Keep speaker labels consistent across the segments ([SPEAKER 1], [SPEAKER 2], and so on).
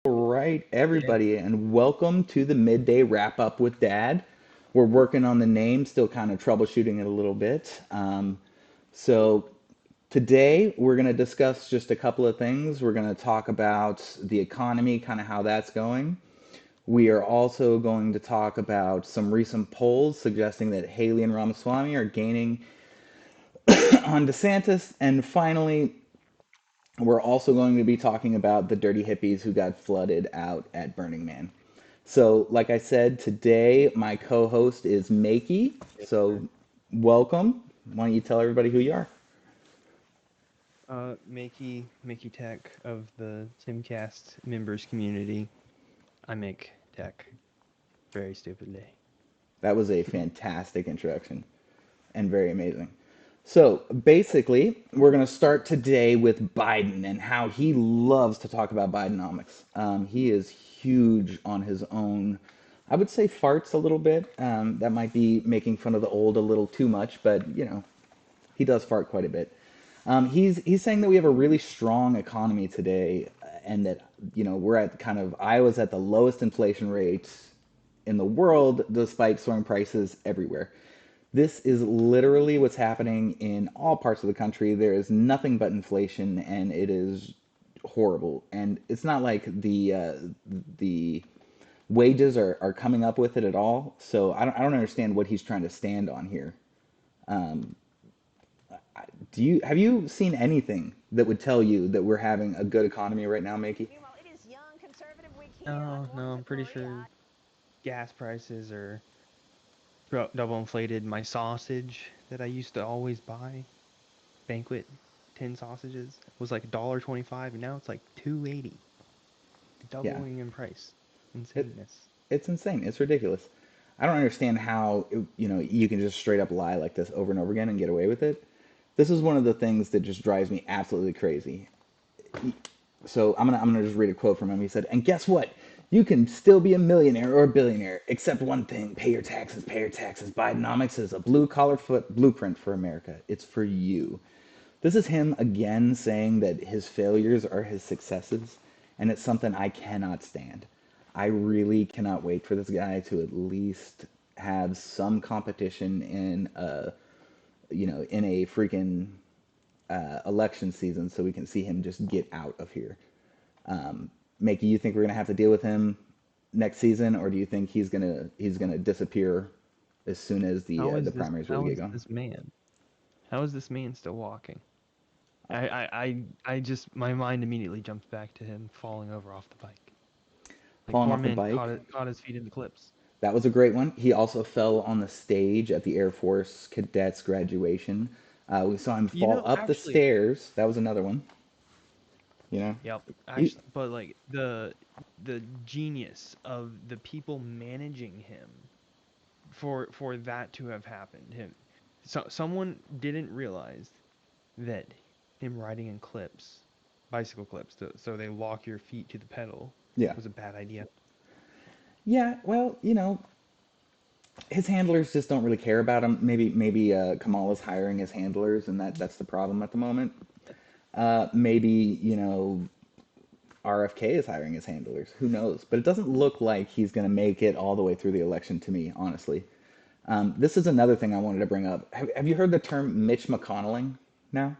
[SPEAKER 1] All right,
[SPEAKER 2] Yeah.
[SPEAKER 1] everybody, and welcome to the midday wrap up with Dad. We're working on the name, still kind of troubleshooting it a little bit. So today we're going to discuss just a couple of things. We're going to talk about the economy, kind of how that's going. We are also going to talk about some recent polls suggesting that Haley and Ramaswamy are gaining on DeSantis. And finally, we're also going to be talking about the dirty hippies who got flooded out at Burning Man. So, like I said, today my co host is Makey.
[SPEAKER 2] Yes, sir.
[SPEAKER 1] So, welcome. Why don't you tell everybody who you are?
[SPEAKER 2] Mickey Tech of the Timcast members community. I make tech very stupidly.
[SPEAKER 1] That was a fantastic introduction and very amazing. So, basically, we're going to start today with Biden and how he loves to talk about Bidenomics. He is huge on his own. I would say farts a little bit. That might be making fun of the old a little too much, but he does fart quite a bit. He's saying that we have a really strong economy today, and that we're at kind of Iowa's at the lowest inflation rate in the world, despite soaring prices everywhere. This is literally what's happening in all parts of the country. There is nothing but inflation, and it is horrible. And it's not like the wages are coming up with it at all. So I don't understand what he's trying to stand on here. Um, have you seen anything that would tell you that we're having a good economy right now, Makey?
[SPEAKER 2] No, I'm pretty sure gas prices are double inflated. My sausage that I used to always buy, banquet tin sausages, was like $1.25, and now it's like 2.80,
[SPEAKER 1] Yeah,
[SPEAKER 2] doubling in price.
[SPEAKER 1] it
[SPEAKER 2] Insaneness.
[SPEAKER 1] it's insane. It's ridiculous. I don't understand how you can just straight up lie like this over and over again and get away with it. This is one of the things that just drives me absolutely crazy. So I'm gonna just read a quote from him. He said, "And guess what? You can still be a millionaire or a billionaire, except one thing: pay your taxes. Pay your taxes. Bidenomics is a blue collar foot blueprint for America. It's for you." This is him again saying that his failures are his successes, and it's something I cannot stand. I really cannot wait for this guy to at least have some competition in a freaking election season so we can see him just get out of here. Makey, you think we're gonna have to deal with him next season, or do you think he's gonna disappear as soon as the primaries really
[SPEAKER 2] How
[SPEAKER 1] get
[SPEAKER 2] is
[SPEAKER 1] going?
[SPEAKER 2] this man? How is this man still walking? I just, my mind immediately jumps back to him falling over off the bike. Like,
[SPEAKER 1] Falling
[SPEAKER 2] poor
[SPEAKER 1] off the
[SPEAKER 2] man
[SPEAKER 1] bike.
[SPEAKER 2] caught his feet in the clips.
[SPEAKER 1] That was a great one. He also fell on the stage at the Air Force cadets graduation. We saw him
[SPEAKER 2] You
[SPEAKER 1] fall
[SPEAKER 2] know,
[SPEAKER 1] up the
[SPEAKER 2] actually,
[SPEAKER 1] stairs. That was another one. You know,
[SPEAKER 2] yep,
[SPEAKER 1] he,
[SPEAKER 2] actually, but like the genius of the people managing him for that to have happened. Someone didn't realize that him riding in clips, bicycle clips, so they lock your feet to the pedal,
[SPEAKER 1] yeah,
[SPEAKER 2] was a bad idea.
[SPEAKER 1] yeah. Well, his handlers just don't really care about him. Maybe Kamala's hiring his handlers, and that's the problem at the moment. Maybe RFK is hiring his handlers. Who knows? But it doesn't look like he's going to make it all the way through the election to me, honestly. This is another thing I wanted to bring up. Have you heard the term Mitch McConnelling now?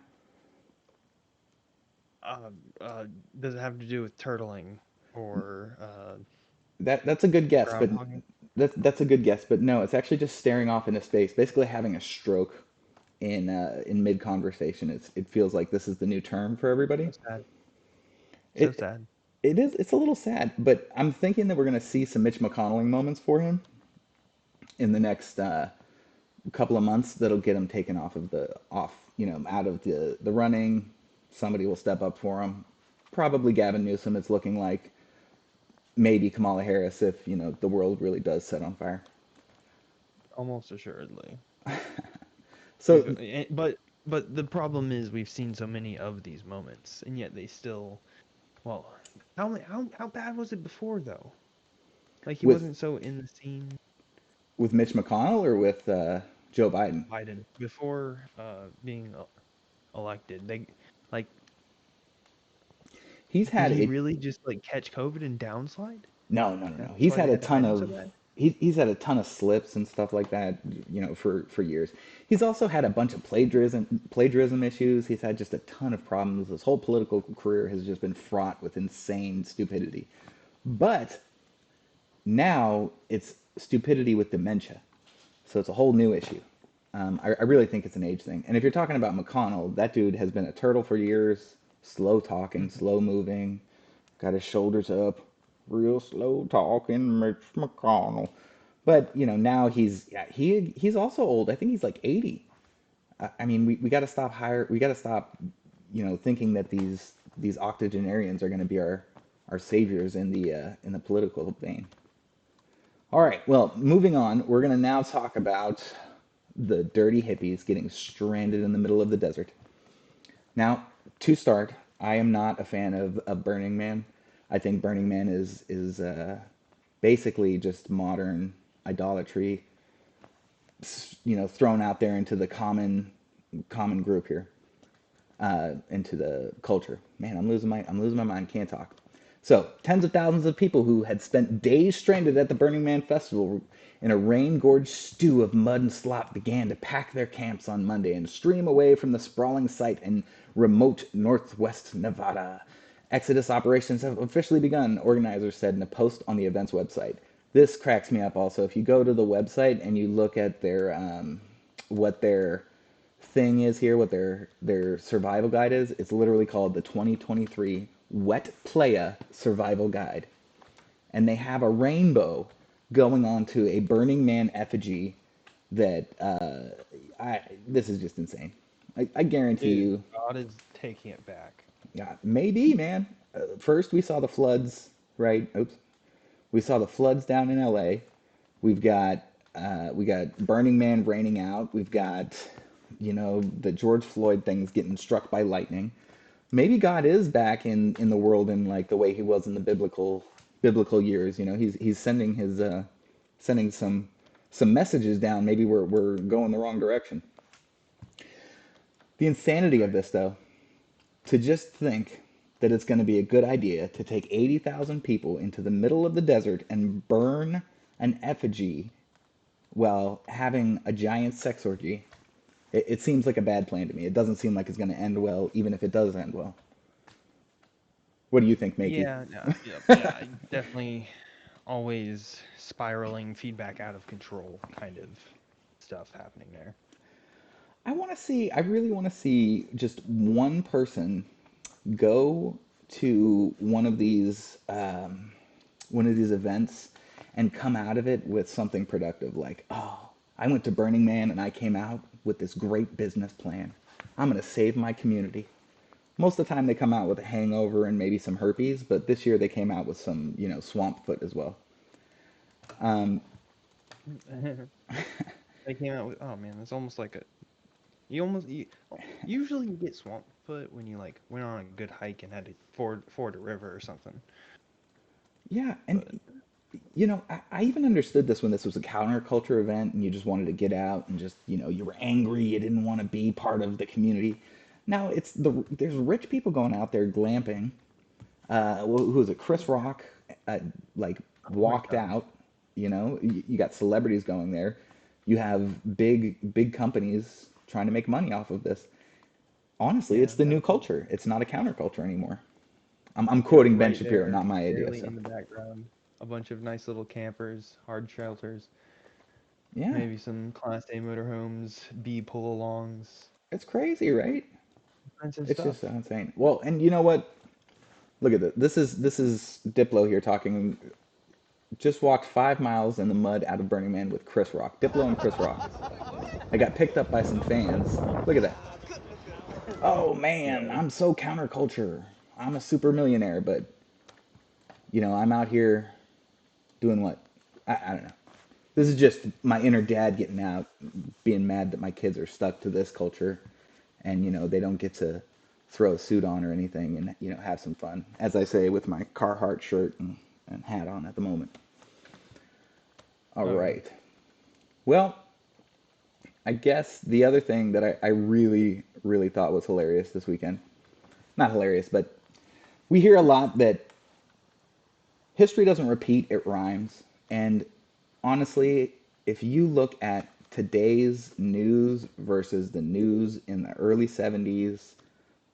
[SPEAKER 2] Uh, uh, does it have to do with turtling or
[SPEAKER 1] That's a good guess, but
[SPEAKER 2] groundhogging?
[SPEAKER 1] that's a good guess, but no, it's actually just staring off into space, basically having a stroke in mid conversation. It feels like this is the new term for everybody.
[SPEAKER 2] So sad. So
[SPEAKER 1] It
[SPEAKER 2] sad.
[SPEAKER 1] it's a little sad, but I'm thinking that we're going to see some Mitch McConnelling moments for him in the next couple of months that'll get him taken out of the running. Somebody will step up for him. Probably Gavin Newsom. It's looking like maybe Kamala Harris if the world really does set on fire.
[SPEAKER 2] Almost assuredly.
[SPEAKER 1] So
[SPEAKER 2] But the problem is we've seen so many of these moments, and yet they still. Well, how bad was it before though? Like he
[SPEAKER 1] with
[SPEAKER 2] wasn't so in the scene.
[SPEAKER 1] with Mitch McConnell or with Joe Biden?
[SPEAKER 2] Biden before being elected. They like
[SPEAKER 1] He's
[SPEAKER 2] Did
[SPEAKER 1] had
[SPEAKER 2] he
[SPEAKER 1] a
[SPEAKER 2] really just like catch COVID and downslide?
[SPEAKER 1] no, no, no, no.
[SPEAKER 2] That's
[SPEAKER 1] He's
[SPEAKER 2] why they
[SPEAKER 1] had a
[SPEAKER 2] had to
[SPEAKER 1] ton
[SPEAKER 2] hide him so
[SPEAKER 1] of
[SPEAKER 2] bad?
[SPEAKER 1] he's had a ton of slips and stuff like that, for years. He's also had a bunch of plagiarism issues. He's had just a ton of problems. His whole political career has just been fraught with insane stupidity. But now it's stupidity with dementia. So it's a whole new issue. I really think it's an age thing. And if you're talking about McConnell, that dude has been a turtle for years, slow talking,
[SPEAKER 2] Mhm.
[SPEAKER 1] slow moving, got his shoulders up, real slow talking, Mitch McConnell. But now he's also old. I think he's like 80. I mean, we got to stop we got to stop, thinking that these octogenarians are going to be our saviors in the political vein. All right, well, moving on, we're going to now talk about the dirty hippies getting stranded in the middle of the desert. Now, to start, I am not a fan of Burning Man. I think Burning Man is basically just modern idolatry, thrown out there into the common group here, into the culture. Man, I'm losing my mind. Can't talk. So, tens of thousands of people who had spent days stranded at the Burning Man festival in a rain-gorged stew of mud and slop began to pack their camps on Monday and stream away from the sprawling site in remote northwest Nevada. Exodus operations have officially begun, organizers said in a post on the event's website. This cracks me up also. If you go to the website and you look at what their thing is here, what their survival guide is, it's literally called the 2023 Wet Playa Survival Guide. And they have a rainbow going onto a Burning Man effigy that this is just insane. I guarantee
[SPEAKER 2] Dude,
[SPEAKER 1] you,
[SPEAKER 2] God is taking it back.
[SPEAKER 1] yeah, maybe, man. First, we saw the floods, right? Oops. We saw the floods down in LA. We've got we got Burning Man raining out. We've got the George Floyd things getting struck by lightning. Maybe God is back in the world in like the way he was in the biblical years. He's sending some messages down. Maybe we're going the wrong direction. The insanity of
[SPEAKER 2] Right.
[SPEAKER 1] this, though, to just think that it's going to be a good idea to take 80,000 people into the middle of the desert and burn an effigy while having a giant sex orgy, it seems like a bad plan to me. It doesn't seem like it's going to end well, even if it does end well. What do you think, Makey?
[SPEAKER 2] Yeah, no, yep, yeah, definitely always spiraling feedback out of control kind of stuff happening there.
[SPEAKER 1] I really want to see just one person go to one of these events and come out of it with something productive like, oh, I went to Burning Man and I came out with this great business plan. I'm going to save my community. Most of the time they come out with a hangover and maybe some herpes, but this year they came out with some, swamp foot as well.
[SPEAKER 2] They came out with, oh man, it's almost like a you almost you, usually you get swamp foot when you like went on a good hike and had to ford a river or something.
[SPEAKER 1] Yeah, and
[SPEAKER 2] But
[SPEAKER 1] I even understood this when this was a counterculture event and you just wanted to get out and just, you were angry, you didn't want to be part of the community. Now there's rich people going out there glamping. Who was it? Chris Rock, like
[SPEAKER 2] oh my
[SPEAKER 1] walked
[SPEAKER 2] gosh.
[SPEAKER 1] out. You got celebrities going there. You have big companies trying to make money off of this. Honestly,
[SPEAKER 2] Yeah,
[SPEAKER 1] it's the new
[SPEAKER 2] definitely.
[SPEAKER 1] culture. It's not a counterculture anymore. I'm
[SPEAKER 2] Yep,
[SPEAKER 1] quoting Ben
[SPEAKER 2] right
[SPEAKER 1] Shapiro,
[SPEAKER 2] there,
[SPEAKER 1] not my idea.
[SPEAKER 2] barely
[SPEAKER 1] So
[SPEAKER 2] in the background. A bunch of nice little campers, hard shelters,
[SPEAKER 1] yeah,
[SPEAKER 2] maybe some Class A motorhomes, B pull-alongs,
[SPEAKER 1] it's crazy, right?
[SPEAKER 2] expensive
[SPEAKER 1] It's
[SPEAKER 2] stuff.
[SPEAKER 1] just so insane. Well, and you know what? Look at this. This is Diplo here talking. Just walked 5 miles in the mud out of Burning Man with Chris Rock. Diplo and Chris Rock. I got picked up by some fans. Look at that. Oh man,
[SPEAKER 2] Yo,
[SPEAKER 1] I'm so counterculture. I'm a super millionaire, but I'm out here doing what? I don't know. This is just my inner dad getting out, being mad that my kids are stuck to this culture, and they don't get to throw a suit on or anything, and have some fun. As I say, with my Carhartt shirt and hat on at the moment. All
[SPEAKER 2] oh yeah.
[SPEAKER 1] right. Well, I guess the other thing that I really, really thought was hilarious this weekend, not hilarious, but we hear a lot that history doesn't repeat, it rhymes. And honestly, if you look at today's news versus the news in the early 70s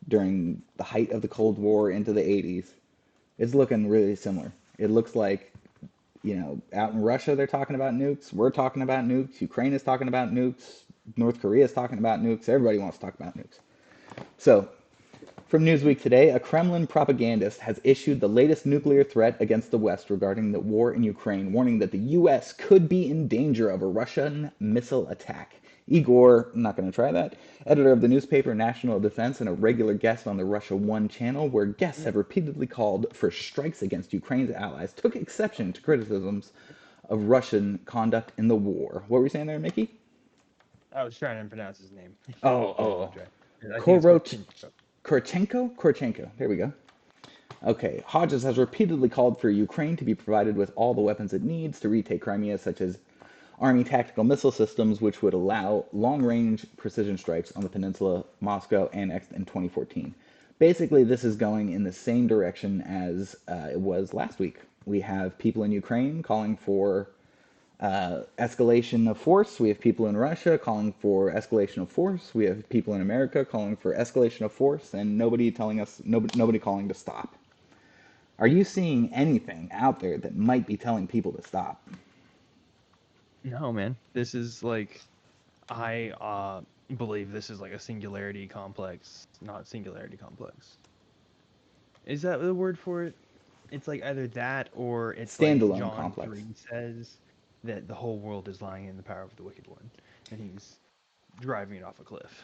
[SPEAKER 1] during the height of the Cold War into the 80s, it's looking really similar. It looks like, out in Russia, they're talking about nukes. We're talking about nukes. Ukraine is talking about nukes. North Korea is talking about nukes. Everybody wants to talk about nukes. So, from Newsweek today, a Kremlin propagandist has issued the latest nuclear threat against the West regarding the war in Ukraine, warning that the U.S. could be in danger of a Russian missile attack. Igor, I'm not going to try that, editor of the newspaper National Defense and a regular guest on the Russia One channel, where guests have repeatedly called for strikes against Ukraine's allies, took exception to criticisms of Russian conduct in the war. What were you saying there, Mickey?
[SPEAKER 2] I was trying to pronounce his name.
[SPEAKER 1] Oh,
[SPEAKER 2] I
[SPEAKER 1] oh,
[SPEAKER 2] apologize. I think it's
[SPEAKER 1] Korot,
[SPEAKER 2] Korchenko.
[SPEAKER 1] Korchenko? Korchenko. There we go. Okay, Hodges has repeatedly called for Ukraine to be provided with all the weapons it needs to retake Crimea, such as Army tactical missile systems, which would allow long range precision strikes on the peninsula, Moscow annexed in 2014. Basically, this is going in the same direction as it was last week. We have people in Ukraine calling for escalation of force. We have people in Russia calling for escalation of force. We have people in America calling for escalation of force, and nobody telling us, nobody calling to stop. Are you seeing anything out there that might be telling people to stop?
[SPEAKER 2] No, man. This is like I believe this is like a singularity complex, not singularity complex. Is that the word for it? It's like either that or it's like
[SPEAKER 1] Standalone
[SPEAKER 2] John
[SPEAKER 1] complex.
[SPEAKER 2] 3 says that the whole world is lying in the power of the wicked one and he's driving it off a cliff.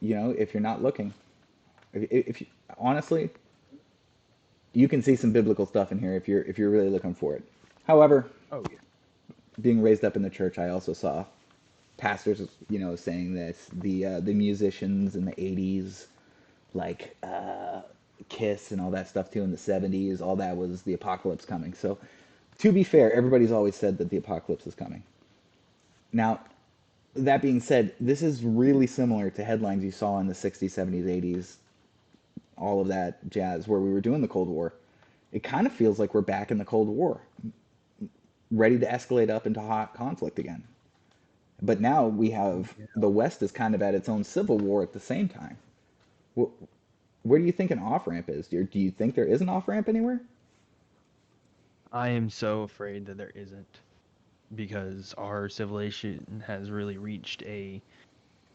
[SPEAKER 1] If you're not looking, if you, honestly, you can see some biblical stuff in here if you're really looking for it. However,
[SPEAKER 2] Oh yeah.
[SPEAKER 1] being raised up in the church, I also saw pastors, saying that the musicians in the '80s, like Kiss and all that stuff too in the '70s, all that was the apocalypse coming. So, to be fair, everybody's always said that the apocalypse is coming. Now, that being said, this is really similar to headlines you saw in the '60s, '70s, '80s, all of that jazz where we were doing the Cold War. It kind of feels like we're back in the Cold War, ready to escalate up into hot conflict again. But now we have
[SPEAKER 2] Yeah.
[SPEAKER 1] the West is kind of at its own civil war at the same time. Where do you think an off ramp is? Do you think there is an off ramp anywhere?
[SPEAKER 2] I am so afraid that there isn't because our civilization has really reached a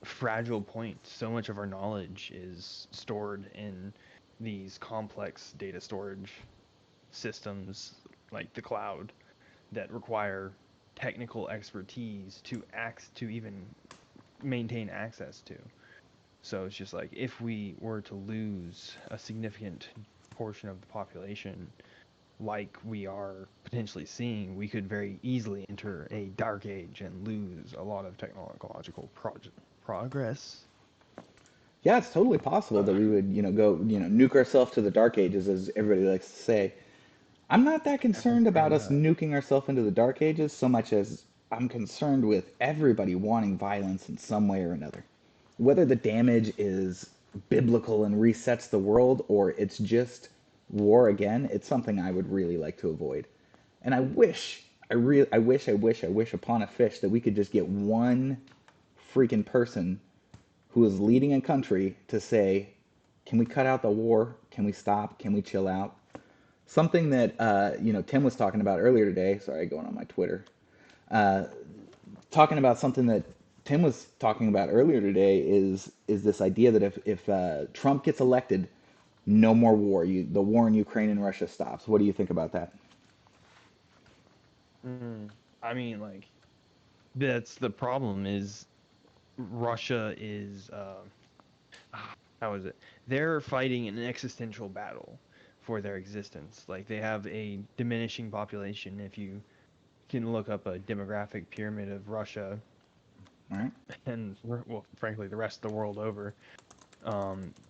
[SPEAKER 2] fragile point. So much of our knowledge is stored in these complex data storage systems like the cloud that require technical expertise to even maintain access to. So it's just like if we were to lose a significant portion of the population, like we are potentially seeing, we could very easily enter a dark age and lose a lot of technological progress.
[SPEAKER 1] Yeah, it's totally possible that we would, go, nuke ourselves to the dark ages, as everybody likes to say. I'm not that concerned about
[SPEAKER 2] And
[SPEAKER 1] us nuking ourselves into the dark ages so much as I'm concerned with everybody wanting violence in some way or another. Whether the damage is biblical and resets the world or it's just war again, it's something I would really like to avoid. And I wish upon a fish that we could just get one freaking person who is leading a country to say, can we cut out the war? Can we stop? Can we chill out? Something that Tim was talking about earlier today. Sorry, going on my Twitter. Talking about something that Tim was talking about earlier today is this idea that if Trump gets elected, no more war. The war in Ukraine and Russia stops. What do you think about that?
[SPEAKER 2] I mean, like that's the problem is Russia is how is it? They're fighting an existential battle for their existence. Like they have a diminishing population. If you can look up a demographic pyramid of Russia
[SPEAKER 1] All right.
[SPEAKER 2] and well, frankly, the rest of the world over,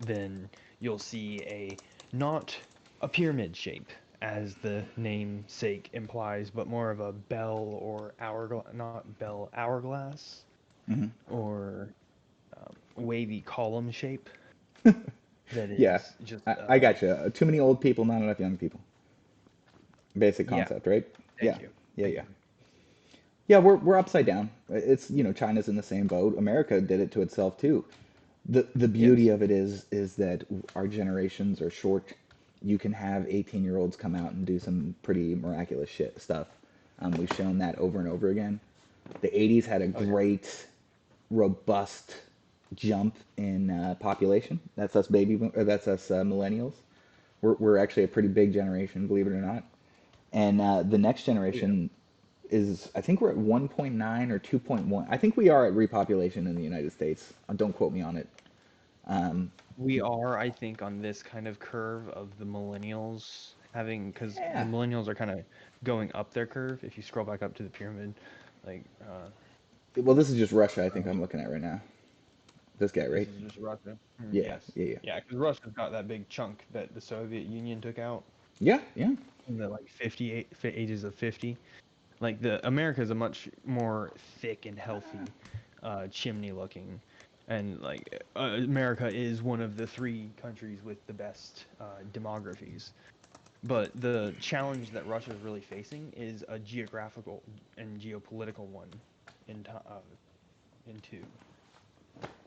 [SPEAKER 2] then you'll see a not a pyramid shape as the namesake implies, but more of a bell or hourglass, not bell, hourglass
[SPEAKER 1] Mm-hmm.
[SPEAKER 2] or wavy column shape. that
[SPEAKER 1] Yeah,
[SPEAKER 2] is just
[SPEAKER 1] I got you. Too many old people, not enough young people. Basic
[SPEAKER 2] yeah.
[SPEAKER 1] concept, right? Yeah,
[SPEAKER 2] Thank you.
[SPEAKER 1] yeah,
[SPEAKER 2] Thank
[SPEAKER 1] yeah.
[SPEAKER 2] you.
[SPEAKER 1] Yeah, we're upside down. It's, China's in the same boat. America did it to itself too. The beauty
[SPEAKER 2] Yes.
[SPEAKER 1] of it is that our generations are short. You can have 18-year-olds come out and do some pretty miraculous shit stuff. We've shown that over and over again. The 80s had a
[SPEAKER 2] Oh yeah.
[SPEAKER 1] great, robust jump in population. That's us or that's us millennials. We're actually a pretty big generation, believe it or not. And the next
[SPEAKER 2] Oh yeah.
[SPEAKER 1] generation is, I think we're at 1.9 or 2.1. I think we are at repopulation in the United States. Don't quote me on it. Um,
[SPEAKER 2] We are, I think, on this kind of curve of the millennials having, because the
[SPEAKER 1] yeah.
[SPEAKER 2] millennials are kind of going up their curve. If you scroll back up to the pyramid, like
[SPEAKER 1] Well, this is just Russia, I think I'm looking at right now. This guy,
[SPEAKER 2] this
[SPEAKER 1] right?
[SPEAKER 2] is just Russia.
[SPEAKER 1] Yeah,
[SPEAKER 2] Yes.
[SPEAKER 1] yeah, yeah.
[SPEAKER 2] Yeah, because Russia's got that big chunk that the Soviet Union took out
[SPEAKER 1] Yeah, yeah.
[SPEAKER 2] in the like 58 ages of 50. Like the America is a much more thick and healthy chimney looking, and like America is one of the three countries with the best demographies. But the challenge that Russia is really facing is a geographical and geopolitical one in two.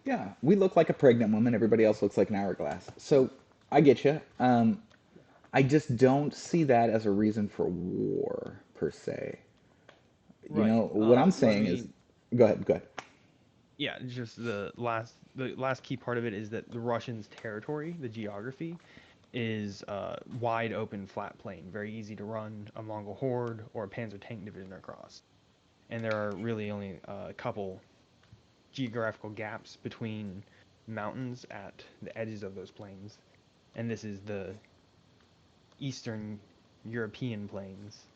[SPEAKER 1] Yeah, we look like a pregnant woman. Everybody else looks like an hourglass. So I get you. I just don't see that as a reason for war per se.
[SPEAKER 2] Right.
[SPEAKER 1] What I'm
[SPEAKER 2] Let
[SPEAKER 1] saying is,
[SPEAKER 2] me
[SPEAKER 1] go ahead, go ahead.
[SPEAKER 2] Yeah, just the last key part of it is that the Russians' territory, the geography, is wide open flat plain, very easy to run a Mongol horde or a Panzer tank division across. And there are really only a couple geographical gaps between mountains at the edges of those plains. And this is the Eastern European plains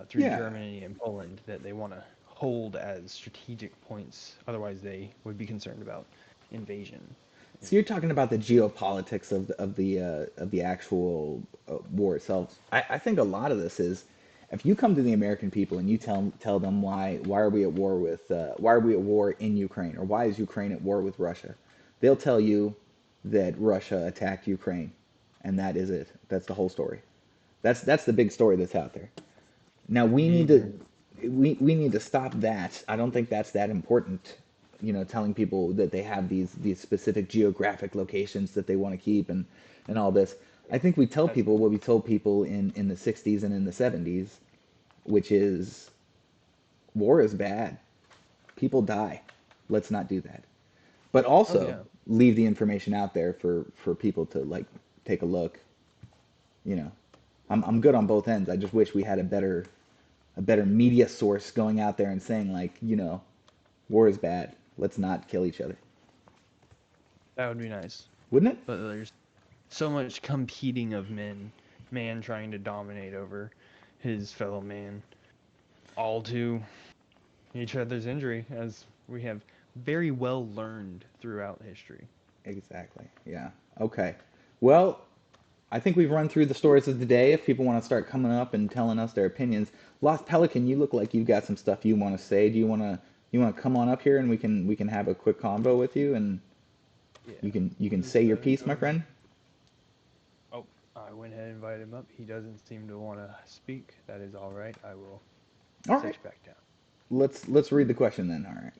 [SPEAKER 2] through
[SPEAKER 1] Yeah.
[SPEAKER 2] Germany and Poland that they want to hold as strategic points. Otherwise, they would be concerned about invasion.
[SPEAKER 1] So you're talking about the geopolitics of the actual war itself. I think a lot of this is, if you come to the American people and you tell them why are we at war with why are we at war in Ukraine, or why is Ukraine at war with Russia, they'll tell you that Russia attacked Ukraine, and that is it. That's the whole story. That's the big story that's out there. Now
[SPEAKER 2] Neither.
[SPEAKER 1] we need to stop that. I don't think that's that important. Telling people that they have these specific geographic locations that they want to keep, and all this. I think we tell
[SPEAKER 2] That's
[SPEAKER 1] people what we told people in the 60s and in the 70s, which is war is bad. People die. Let's not do that. But
[SPEAKER 2] oh
[SPEAKER 1] also
[SPEAKER 2] yeah.
[SPEAKER 1] leave the information out there for people to like take a look. You know, I'm good on both ends. I just wish we had a better media source going out there and saying, like, war is bad. Let's not kill each other.
[SPEAKER 2] That would be nice.
[SPEAKER 1] Wouldn't it?
[SPEAKER 2] But there's so much competing of men, man trying to dominate over his fellow man, all to each other's injury, as we have very well learned throughout history.
[SPEAKER 1] Exactly. Yeah. Okay. Well, I think we've run through the stories of the day. If people want to start coming up and telling us their opinions, Lost Pelican, you look like you've got some stuff you want to say. Do you want to come on up here and we can have a quick convo with you, and
[SPEAKER 2] Yeah.
[SPEAKER 1] you can say
[SPEAKER 2] Just
[SPEAKER 1] your piece,
[SPEAKER 2] go
[SPEAKER 1] my
[SPEAKER 2] ahead.
[SPEAKER 1] friend?
[SPEAKER 2] Oh, I went ahead and invited him up. He doesn't seem to want to speak. That is all right. I will
[SPEAKER 1] All
[SPEAKER 2] sit
[SPEAKER 1] right.
[SPEAKER 2] you back down.
[SPEAKER 1] Let's read the question then. All right.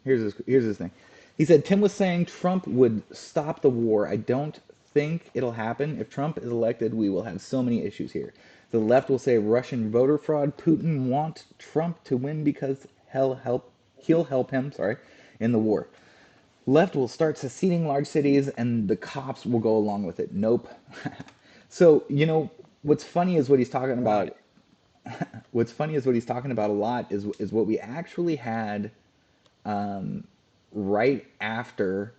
[SPEAKER 1] Here's his thing. He said Tim was saying Trump would stop the war. I don't think it'll happen. If Trump is elected, we will have so many issues here. The left will say Russian voter fraud. Putin wants Trump to win because he'll help him, sorry, in the war. Left will start seceding large cities and the cops will go along with it. Nope. So, what's funny is what he's talking
[SPEAKER 2] Why?
[SPEAKER 1] about. What's funny is what he's talking about a lot is what we actually had right after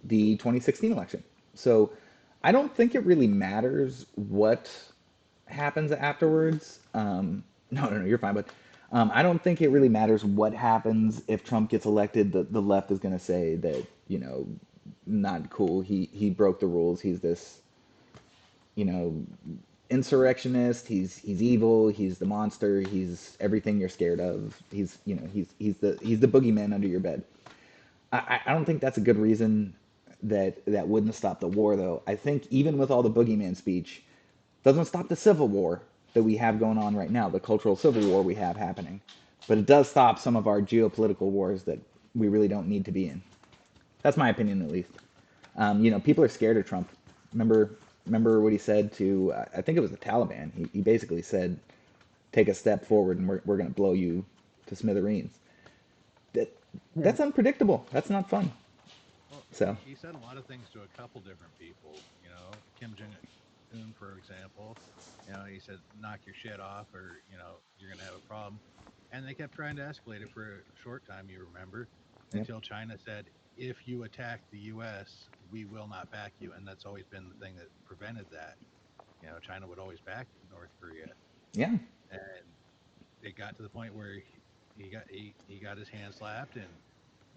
[SPEAKER 1] the 2016 election. So I don't think it really matters what happens afterwards. No, no, no, you're fine. But I don't think it really matters what happens if Trump gets elected. The left is going to say that, not cool. He broke the rules. He's this, you know, insurrectionist. He's evil. He's the monster. He's everything you're scared of. He's the boogeyman under your bed. I don't think that's a good reason. that wouldn't stop the war, though. I think even with all the boogeyman speech, doesn't stop the civil war that we have going on right now, the cultural civil war we have happening. But it does stop some of our geopolitical wars that we really don't need to be in. That's my opinion, at least. People are scared of Trump. Remember, remember what he said to, I think it was the Taliban. He basically said, take a step forward and we're going to blow you to smithereens. That,
[SPEAKER 2] Yeah.
[SPEAKER 1] that's unpredictable. That's not fun.
[SPEAKER 3] Well,
[SPEAKER 1] So,
[SPEAKER 3] he said a lot of things to a couple different people. Kim Jong Un, for example. He said, "Knock your shit off, or you're gonna have a problem." And they kept trying to escalate it for a short time. You remember,
[SPEAKER 1] yep.
[SPEAKER 3] until China said, "If you attack the U.S., we will not back you," and that's always been the thing that prevented that. China would always back North Korea,
[SPEAKER 1] Yeah,
[SPEAKER 3] and it got to the point where he got his hand slapped, and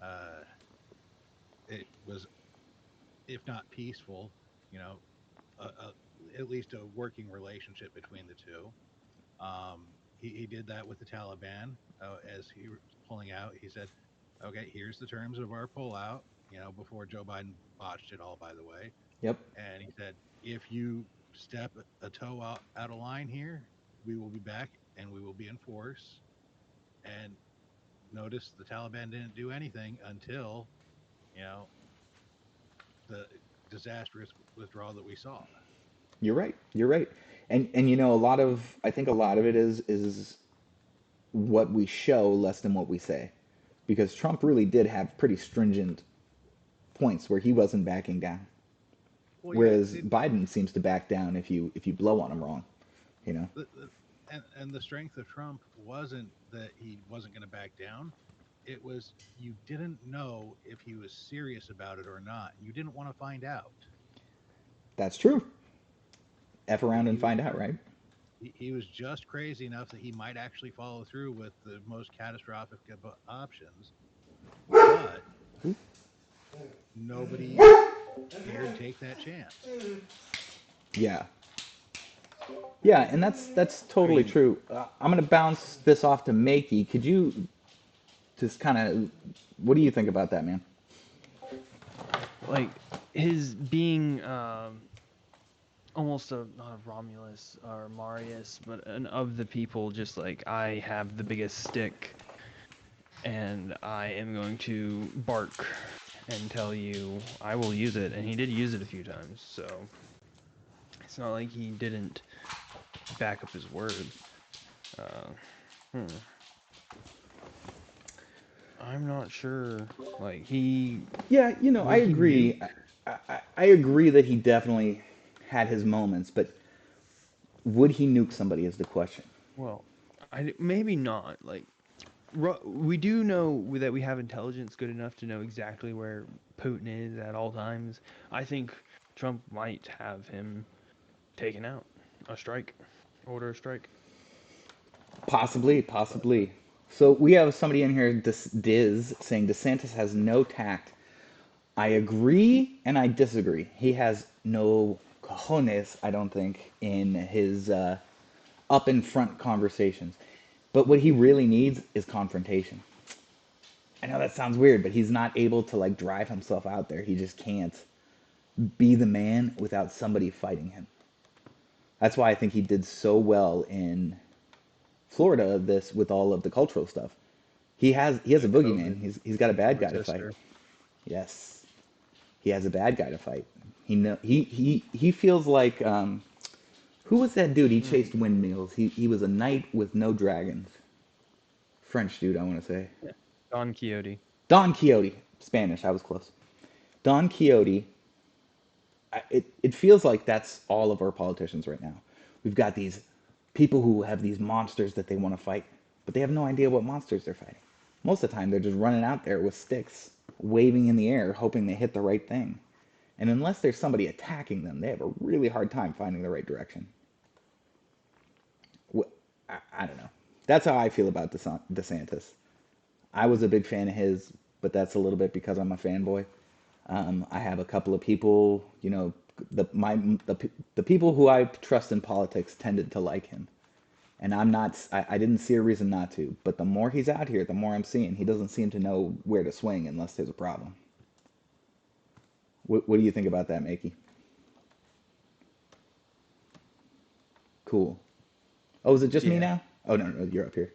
[SPEAKER 3] uh, it was, if not peaceful, you know, at least a working relationship between the two. He did that with the Taliban as he was pulling out. He said, "Okay, here's the terms of our pullout." Before Joe Biden botched it all, by the way.
[SPEAKER 1] yep.
[SPEAKER 3] And he said, "If you step a toe out of line here, we will be back and we will be in force." And notice the Taliban didn't do anything until you know the disastrous withdrawal that we saw.
[SPEAKER 1] You're right. You're right. And a lot of I think a lot of it is what we show less than what we say. Because Trump really did have pretty stringent points where he wasn't backing down.
[SPEAKER 3] Well, yeah,
[SPEAKER 1] Whereas Biden seems to back down if you blow on him wrong, you know.
[SPEAKER 3] and the strength of Trump wasn't that he wasn't going to back down. It was you didn't know if he was serious about it or not. You didn't want to find out.
[SPEAKER 1] That's true. F
[SPEAKER 3] He,
[SPEAKER 1] around and
[SPEAKER 3] he was
[SPEAKER 1] find out, right?
[SPEAKER 3] he was just crazy enough that he might actually follow through with the most catastrophic of options, but nobody dared take that chance.
[SPEAKER 1] Yeah. Yeah, and that's
[SPEAKER 2] I
[SPEAKER 1] totally
[SPEAKER 2] mean,
[SPEAKER 1] true. I'm gonna bounce this off to Makey. Could you just kind of, what do you think about that, man?
[SPEAKER 2] like his being almost a not a Romulus or Marius, but an of the people. Just like I have the biggest stick, and I am going to bark and tell you I will use it, and he did use it a few times. So it's not like he didn't back up his word. Uh, hmm. I'm not sure. Like he
[SPEAKER 1] Yeah, I
[SPEAKER 2] would he nuke?
[SPEAKER 1] agree. I agree that he definitely had his moments, but would he nuke somebody is the question.
[SPEAKER 2] Well, maybe not. Like we do know that we have intelligence good enough to know exactly where Putin is at all times. I think Trump might have him taken out. A strike. Order a strike.
[SPEAKER 1] Possibly, possibly. So we have somebody in here, Diz, saying DeSantis has no tact. I agree and I disagree. He has no cojones, I don't think, in his up in front conversations. But what he really needs is confrontation. I know that sounds weird, but he's not able to like drive himself out there. He just can't be the man without somebody fighting him. That's why I think he did so well in Florida this with all of the cultural stuff. He has a
[SPEAKER 2] The
[SPEAKER 1] boogeyman.
[SPEAKER 2] COVID
[SPEAKER 1] He's got a bad guy to fight.
[SPEAKER 2] protester.
[SPEAKER 1] Yes, he has a bad guy to fight. He feels like who was that dude? He
[SPEAKER 2] Hmm.
[SPEAKER 1] chased windmills. He was a knight with no dragons. French dude, I want to say.
[SPEAKER 2] Yeah. Don Quixote.
[SPEAKER 1] Don Quixote. Spanish. I was close. Don Quixote. It feels like that's all of our politicians right now. We've got these people who have these monsters that they want to fight, but they have no idea what monsters they're fighting. Most of the time, they're just running out there with sticks, waving in the air, hoping they hit the right thing. And unless there's somebody attacking them, they have a really hard time finding the right direction. I don't know. That's how I feel about DeSantis. I was a big fan of his, but that's a little bit because I'm a fanboy. I have a couple of people, the people who I trust in politics tended to like him, and I didn't see a reason not to. But the more he's out here, the more I'm seeing he doesn't seem to know where to swing unless there's a problem. What do you think about that, Makey? Cool. Oh, is it just me
[SPEAKER 2] Yeah.
[SPEAKER 1] now? Oh no, no, you're up here.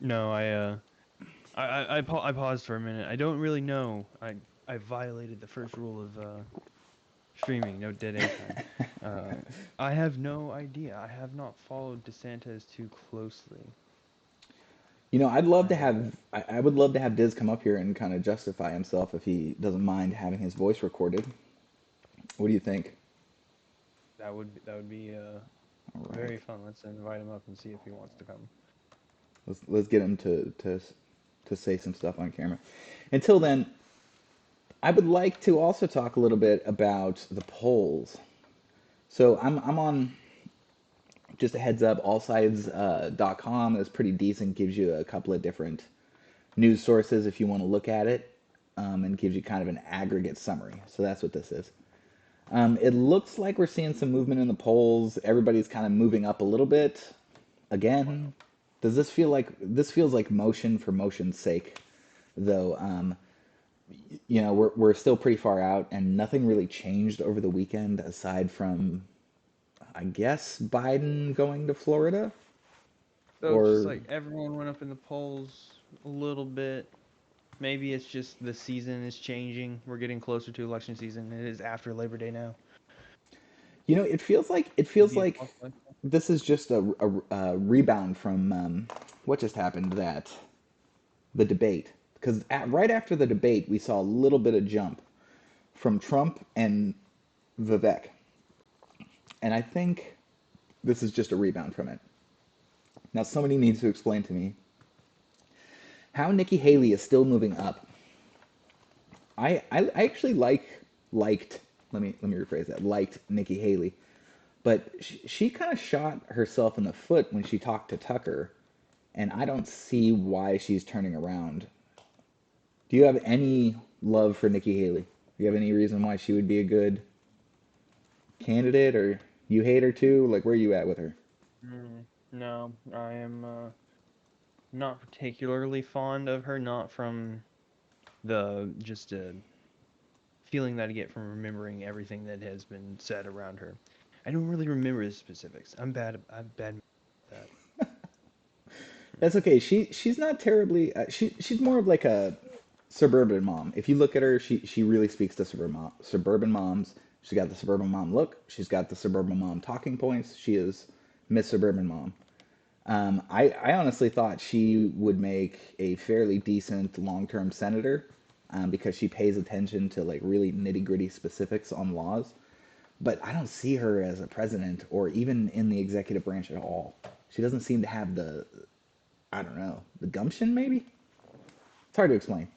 [SPEAKER 2] No, I paused for a minute. I don't really know. I violated the first rule of streaming, no dead air time. Uh, I have no idea. I have not followed DeSantis too closely.
[SPEAKER 1] I'd love to
[SPEAKER 2] I
[SPEAKER 1] have. I would love to have Diz come up here and kind of justify himself if he doesn't mind having his voice recorded. What do you think?
[SPEAKER 2] that would be
[SPEAKER 1] All right,
[SPEAKER 2] very fun. Let's invite him up and see if he wants to come.
[SPEAKER 1] let's get him to say some stuff on camera. Until then, I would like to also talk a little bit about the polls. So I'm on, just a heads up, allsides.com is pretty decent, gives you a couple of different news sources if you want to look at it, and gives you kind of an aggregate summary. So that's what this is. It looks like we're seeing some movement in the polls. Everybody's kind of moving up a little bit. Again, does this feel like this feels like motion for motion's sake, though? We're still pretty far out, and nothing really changed over the weekend aside from, I guess, Biden going to Florida,
[SPEAKER 2] So it's just
[SPEAKER 1] or
[SPEAKER 2] like everyone went up in the polls a little bit. Maybe it's just the season is changing. We're getting closer to election season. It is after Labor Day now.
[SPEAKER 1] it feels
[SPEAKER 2] Could be a
[SPEAKER 1] like
[SPEAKER 2] possibility.
[SPEAKER 1] this is just a rebound from what just happened, that the debate, because right after the debate we saw a little bit of jump from Trump and Vivek, and I think this is just a rebound from it. Now somebody needs to explain to me how Nikki Haley is still moving up. I actually liked, let me rephrase that, liked Nikki Haley, but she kind of shot herself in the foot when she talked to Tucker, and I don't see why she's turning around. Do you have any love for Nikki Haley? Do you have any reason why she would be a good candidate, or you hate her too? Like, where are you at with her?
[SPEAKER 2] No, I am not particularly fond of her. Not from the just feeling that I get from remembering everything that has been said around her. I don't really remember the specifics. I'm bad at that.
[SPEAKER 1] That's okay. She's not terribly. She's more of like a suburban mom. If you look at her, she really speaks to suburban moms. She's got the suburban mom look. She's got the suburban mom talking points. She is Miss Suburban Mom. I honestly thought she would make a fairly decent long-term senator, because she pays attention to like really nitty-gritty specifics on laws. But I don't see her as a president or even in the executive branch at all. She doesn't seem to have the, I don't know, the gumption maybe? It's hard to explain.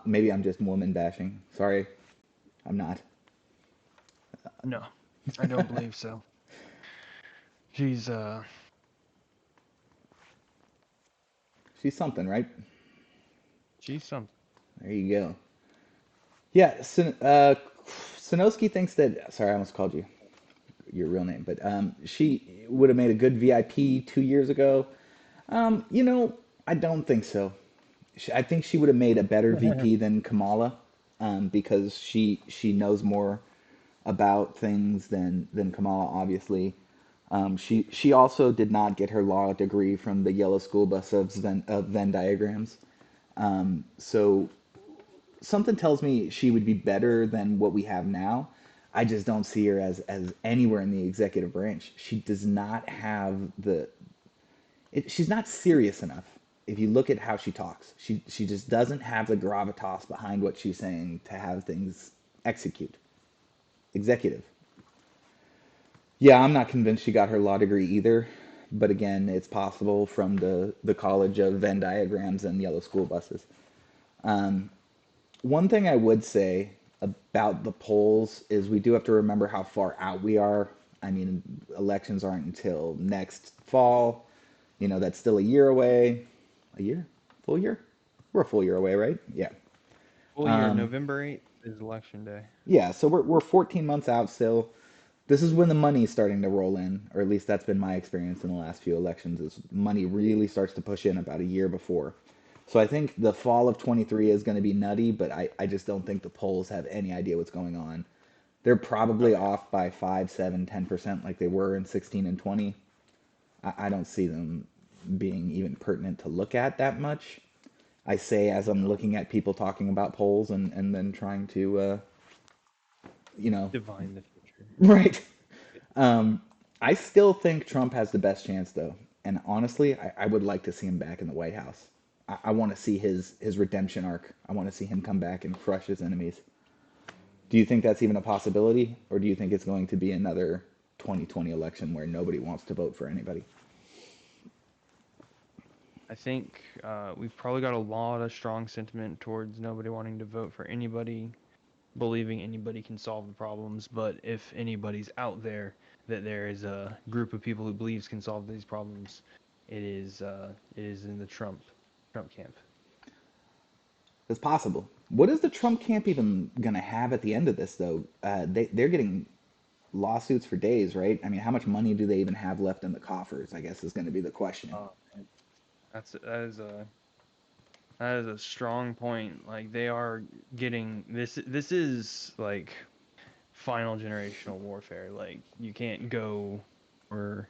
[SPEAKER 1] Maybe I'm just woman bashing. Sorry, I'm not.
[SPEAKER 2] No, I don't believe so. She's
[SPEAKER 1] She's something, right?
[SPEAKER 2] she's something.
[SPEAKER 1] There you go. Yeah, Sinowski thinks that. Sorry, I almost called you your real name, but she would have made a good VIP 2 years ago. I don't think so. I think she would have made a better VP than Kamala, because she knows more about things than Kamala, obviously. She also did not get her law degree from the yellow school bus of Venn diagrams. So something tells me she would be better than what we have now. I just don't see her as anywhere in the executive branch. She does not have she's not serious enough. If you look at how she talks, she just doesn't have the gravitas behind what she's saying to have things execute. Executive. Yeah, I'm not convinced she got her law degree either. But again, it's possible from the college of Venn diagrams and yellow school buses. One thing I would say about the polls is we do have to remember how far out we are. I mean, elections aren't until next fall. That's still a year away. A year? Full year? We're a full year away, right? Yeah.
[SPEAKER 2] Full year, November 8th is election day.
[SPEAKER 1] Yeah, so we're 14 months out still. This is when the money is starting to roll in, or at least that's been my experience in the last few elections, is money really starts to push in about a year before. So I think the fall of 23 is going to be nutty, but I just don't think the polls have any idea what's going on. They're probably
[SPEAKER 2] Okay.
[SPEAKER 1] off by 5, 7, 10% like they were in 16 and 20. I don't see them being even pertinent to look at that much. I say as I'm looking at people talking about polls and then trying to, you know,
[SPEAKER 2] Divine the future.
[SPEAKER 1] right. Um, I still think Trump has the best chance, though. And honestly, I would like to see him back in the White House. I want to see his redemption arc. I want to see him come back and crush his enemies. Do you think that's even a possibility, or do you think it's going to be another 2020 election where nobody wants to vote for anybody?
[SPEAKER 2] I think we've probably got a lot of strong sentiment towards nobody wanting to vote for anybody, believing anybody can solve the problems. But if anybody's out there that there is a group of people who believes can solve these problems, it is in the Trump camp.
[SPEAKER 1] It's possible. What is the Trump camp even going to have at the end of this, though? They're getting lawsuits for days, right? I mean, how much money do they even have left in the coffers, I guess is going to be the question.
[SPEAKER 2] Man. That is a strong point. Like they are getting this. This is like final generational warfare. Like you can't go or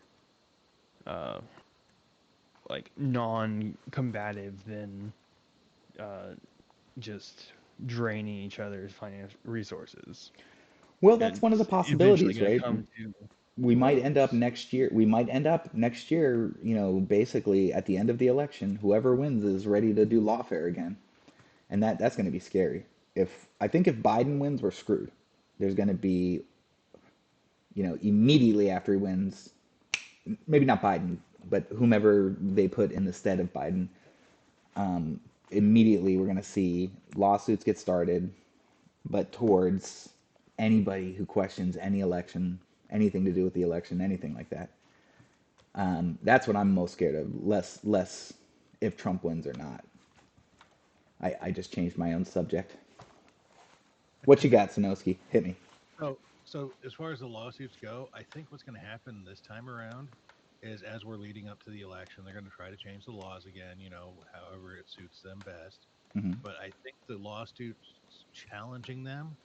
[SPEAKER 2] uh like non-combative than uh just draining each other's financial resources.
[SPEAKER 1] Well, that's one of the
[SPEAKER 2] It's eventually
[SPEAKER 1] possibilities,
[SPEAKER 2] going to
[SPEAKER 1] right?
[SPEAKER 2] come to
[SPEAKER 1] We might end up
[SPEAKER 2] blows.
[SPEAKER 1] next year. We might end up next year, basically at the end of the election, whoever wins is ready to do lawfare again. And that's going to be scary. If I think if Biden wins, we're screwed. There's going to be, immediately after he wins, maybe not Biden, but whomever they put in the stead of Biden, immediately we're going to see lawsuits get started, but towards anybody who questions any election, anything to do with the election, anything like that. That's what I'm most scared of. Less if Trump wins or not. I just changed my own subject. What you got, Sanoski? Hit me.
[SPEAKER 3] So as far as the lawsuits go, I think what's going to happen this time around is as we're leading up to the election, they're going to try to change the laws again, however it suits them best.
[SPEAKER 1] Hmm.
[SPEAKER 3] But I think the lawsuits challenging them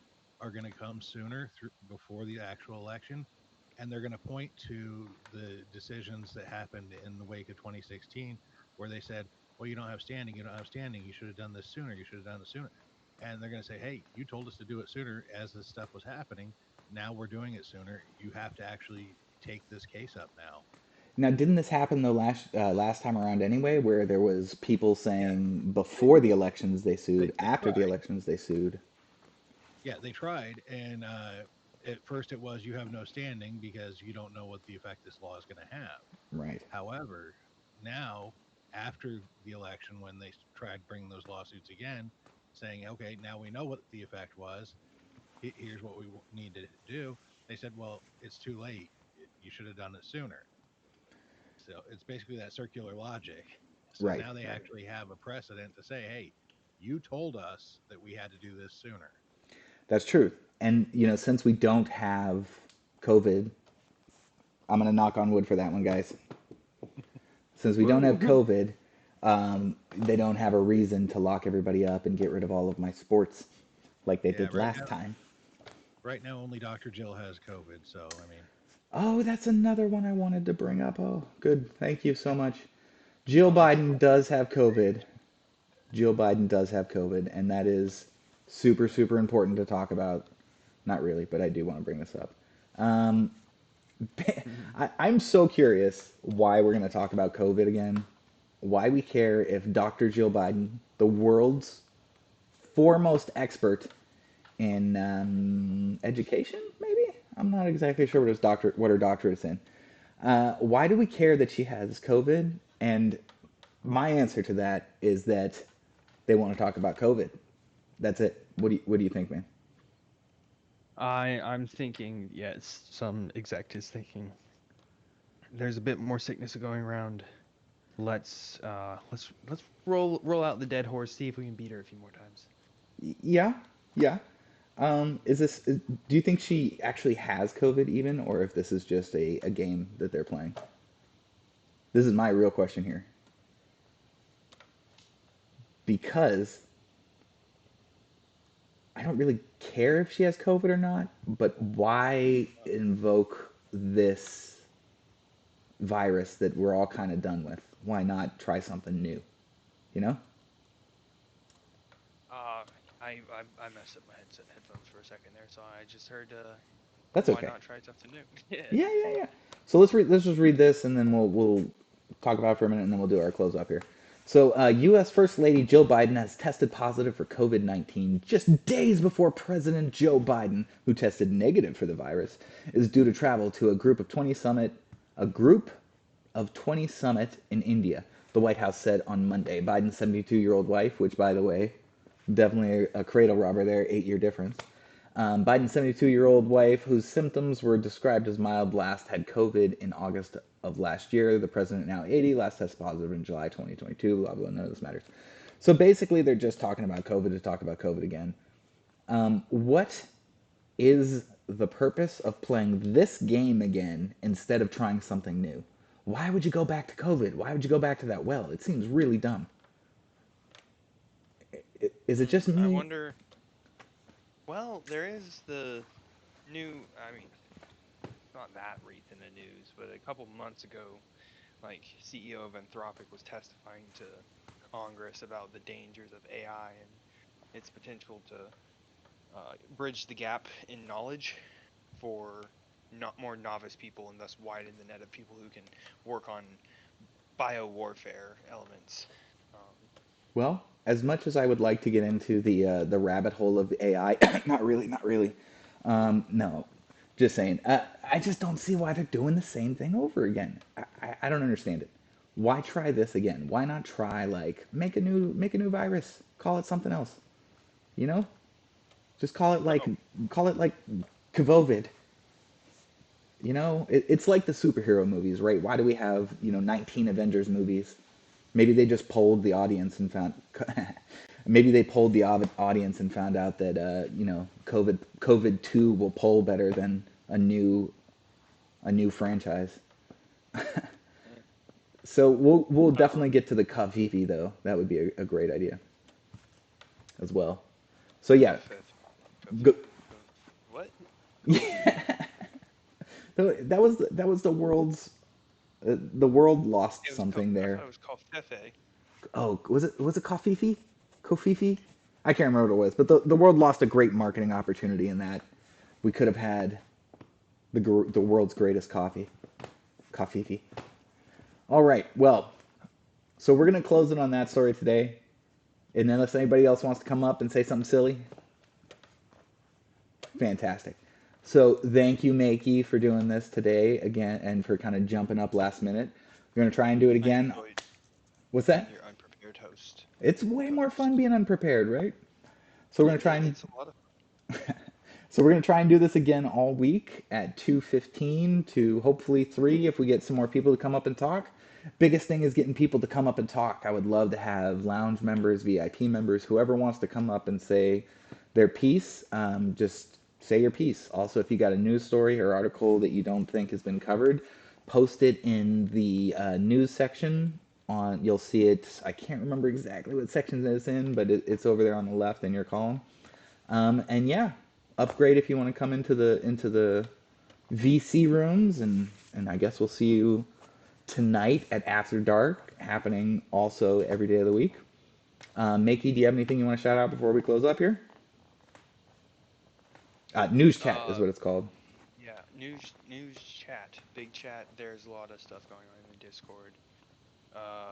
[SPEAKER 3] are going to come sooner through before the actual election, and they're going to point to the decisions that happened in the wake of 2016, where they said, "Well, you don't have standing. You don't have standing. You should have done this sooner. You should have done it sooner." And they're going to say, "Hey, you told us to do it sooner as this stuff was happening. Now we're doing it sooner. You have to actually take this case up now."
[SPEAKER 1] Now, didn't this happen the last time around anyway, where there was people
[SPEAKER 3] Yeah,
[SPEAKER 1] saying
[SPEAKER 3] they
[SPEAKER 1] before the elections they sued,
[SPEAKER 3] they
[SPEAKER 1] after the
[SPEAKER 3] tried.
[SPEAKER 1] elections they sued?
[SPEAKER 3] Yeah, they tried, and at first it was you have no standing because you don't know what the effect this law is going to have.
[SPEAKER 1] Right.
[SPEAKER 3] However, now after the election, when they tried bringing those lawsuits again, saying, "Okay, now we know what the effect was. Here's what we need to do," they said, "Well, it's too late. You should have done it sooner." So it's basically that circular logic. So
[SPEAKER 1] Right.
[SPEAKER 3] now they actually have a precedent to say, "Hey, you told us that we had to do this sooner."
[SPEAKER 1] That's true. And since we don't have COVID, I'm gonna knock on wood for that one, guys. Since we don't have
[SPEAKER 2] Woo!
[SPEAKER 1] COVID, they don't have a reason to lock everybody up and get rid of all of my sports like they
[SPEAKER 3] Yeah,
[SPEAKER 1] did last time.
[SPEAKER 3] right now only Dr. Jill has COVID, so I mean,
[SPEAKER 1] Oh, that's another one I wanted to bring up. Oh, good. Thank you so much. Jill
[SPEAKER 3] well, it's
[SPEAKER 1] Biden does have COVID. Jill Biden does have COVID, and that is super, super important to talk about. Not really, but I do want to bring this up. Um, I'm so curious why we're going to talk about COVID again. Why we care if Dr. Jill Biden, the world's foremost expert in education, maybe? I'm not exactly sure what her doctorate is in. Why do we care that she has COVID? And my answer to that is that they want to talk about COVID. That's it. What do you think, man?
[SPEAKER 2] I'm thinking, yes, some executives thinking there's a bit more sickness going around. Let's roll out the dead horse, see if we can beat her a few more times.
[SPEAKER 1] Yeah, yeah. Do you think she actually has COVID even, or if this is just a game that they're playing? This is my real question here. because I don't really care if she has COVID or not, but why invoke this virus that we're all kind of done with? Why not try something new? You know?
[SPEAKER 2] Uh, I messed up my headphones for a second there, so I just heard,
[SPEAKER 1] That's
[SPEAKER 2] why
[SPEAKER 1] okay.
[SPEAKER 2] not try something new? Yeah.
[SPEAKER 1] Yeah. So let's just read this and then we'll talk about it for a minute and then we'll do our close up here. So, U.S. First Lady Jill Biden has tested positive for COVID-19 just days before President Joe Biden, who tested negative for the virus, is due to travel to a group of 20 summit in India. The White House said on Monday. Biden's 72-year-old wife, which by the way, definitely a cradle robber there, 8 year difference. Biden's 72-year-old wife, whose symptoms were described as mild last, had COVID in August of last year. The president, now 80, last tested positive in July 2022. Blah, blah, none of this matters. So basically, they're just talking about COVID to talk about COVID again. What is the purpose of playing this game again instead of trying something new? Why would you go back to COVID? Why would you go back to that well? It seems really dumb. Is it just
[SPEAKER 2] I
[SPEAKER 1] me?
[SPEAKER 2] wonder. Well, there is the new. I mean, not that recent in the news, but a couple months ago, like CEO of Anthropic was testifying to Congress about the dangers of AI and its potential to bridge the gap in knowledge for not more novice people and thus widen the net of people who can work on bio warfare elements. Um,
[SPEAKER 1] Well, as much as I would like to get into the rabbit hole of AI, not really, not really. No, just saying. I just don't see why they're doing the same thing over again. I don't understand it. Why try this again? Why not try like make a new virus? Call it something else. You know? Just
[SPEAKER 2] oh,
[SPEAKER 1] call it like Kvovid. You know, it's like the superhero movies, right? Why do we have 19 Avengers movies? Maybe they just polled the audience and found maybe they polled the audience and found out that COVID 2 will poll better than a new franchise.
[SPEAKER 2] eh,
[SPEAKER 1] So we'll definitely
[SPEAKER 2] um,
[SPEAKER 1] get to the Kavivi though. That would be a great idea as well. So yeah,
[SPEAKER 2] F F
[SPEAKER 1] go,
[SPEAKER 2] what? Kofifi?
[SPEAKER 1] yeah. That was the world lost
[SPEAKER 2] It was
[SPEAKER 1] something
[SPEAKER 2] I thought
[SPEAKER 1] there.
[SPEAKER 2] it was called Fefe.
[SPEAKER 1] Oh, was it Kofifi? Kofifi? I can't remember what it was, but the world lost a great marketing opportunity in that we could have had the world's greatest coffee, Kofifi. All right, well, so we're gonna close it on that story today, and unless anybody else wants to come up and say something silly, fantastic. So thank you, Makey, for doing this today again and for kind of jumping up last minute. We're gonna try and do it
[SPEAKER 2] I
[SPEAKER 1] again.
[SPEAKER 2] enjoyed
[SPEAKER 1] What's
[SPEAKER 2] being
[SPEAKER 1] that?
[SPEAKER 2] your unprepared host
[SPEAKER 1] It's
[SPEAKER 2] or
[SPEAKER 1] way more fun
[SPEAKER 2] co-host.
[SPEAKER 1] being unprepared, right? So we're gonna try and
[SPEAKER 2] It's a lot of
[SPEAKER 1] so we're gonna try and do this again all week at 2:15 to hopefully 3 if we get some more people to come up and talk. Biggest thing is getting people to come up and talk. I would love to have lounge members, VIP members, whoever wants to come up and say their piece. Just say your piece. Also, if you got a news story or article that you don't think has been covered, post it in the news section. On you'll see it. I can't remember exactly what section it's in, but it's over there on the left in your column. And yeah, upgrade if you want to come into the VC rooms, and I guess we'll see you tonight at After Dark, happening also every day of the week. Makey, do you have anything you want to shout out before we close up here? News chat is
[SPEAKER 2] uh
[SPEAKER 1] what it's called.
[SPEAKER 2] yeah, news chat, big chat. There's a lot of stuff going on in the Discord.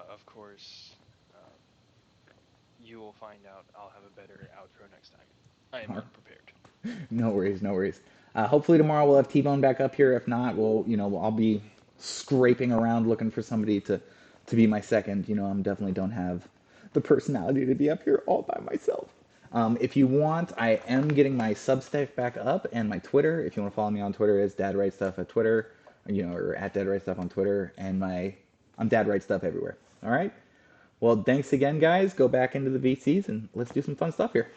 [SPEAKER 2] Of course, um, you will find out. I'll have a better outro next time. I am unprepared.
[SPEAKER 1] No worries, no worries. Hopefully tomorrow we'll have T-Bone back up here. If not, I'll be scraping around looking for somebody to be my second. I'm definitely don't have the personality to be up here all by myself. If you want, I am getting my Substack back up and my Twitter. If you want to follow me on Twitter, it's Dad Writes Stuff at Twitter, or at Dad Writes Stuff on Twitter, and I'm Dad Writes Stuff everywhere. All right. Well, thanks again, guys. Go back into the VCs and let's do some fun stuff here.